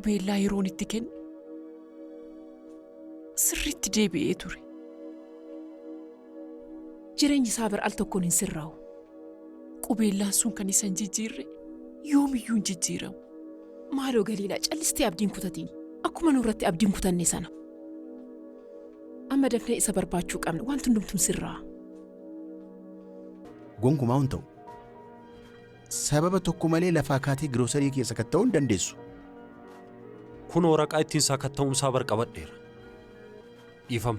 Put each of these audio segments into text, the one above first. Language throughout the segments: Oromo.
qubeellaa yeroon itti kennu sirriitti deebi'ee ture. Jireenyi isaa bir al tokkoon hin sirraa'u. Qubeellaan sun kan isa hin jijjiirre yoomiyyuu hin jijjiiramu. Maaloo Galiilaa callistee abdiin kutatiin akkuma nurratti abdiin kutanne sana. Amma dafnee isa barbaachuu qabna waan hundumtuu sirraa'a. Gonkumaa hin ta'u. Sababa tokko malee lafaa kaatee giroosarii keessa katta'uu hin dandeessu. Kun waraqaa ittiin sakatta'umsaa barqabadheera. Dhiifama.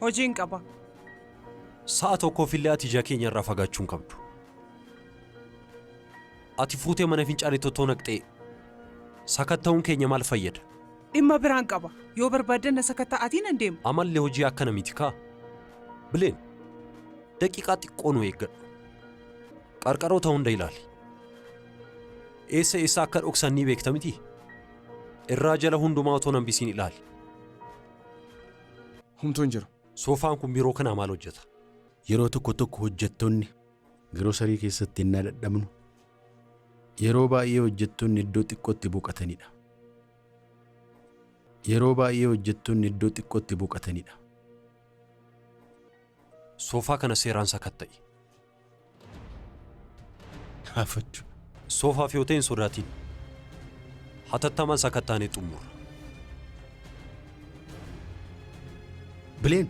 Hojiin qaba. Sa'a tokkoof illee ati ija keenya irraa fagaachuu hin qabdu. Ati fuutee mana fincaanii tottoo naqxee sakatta'uun keenya maal fayyada? Dhimma biraan qaba. Yoo barbaadan sakatta'aatiin hin deemu. Amallee hojii akkana miti kaa. Bileen daqiiqaa xiqqoo nu eeggadhu. Qarqaroota hunda ilaali. Eessa akka dhoksan ni beekta miti. Irraa jala hundumaa otoo hambisiin ilaali. Humtuun jiru. Soofaan kun biroo kanaa maal hojjeta? Yeroo tokko hojjettoonni giroosarii keessatti innaa dadhabnu yeroo baay'ee hojjettoonni iddoo xiqqootti boqotanidha. Soofaa kana seeraan sakatta'i. Haafadhu. Soofaaf yoo ta'e hin sodaatin. Hatattamaan sakattaanee xumurra. Bileen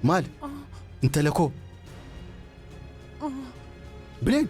maal? Intala koo. Bileen.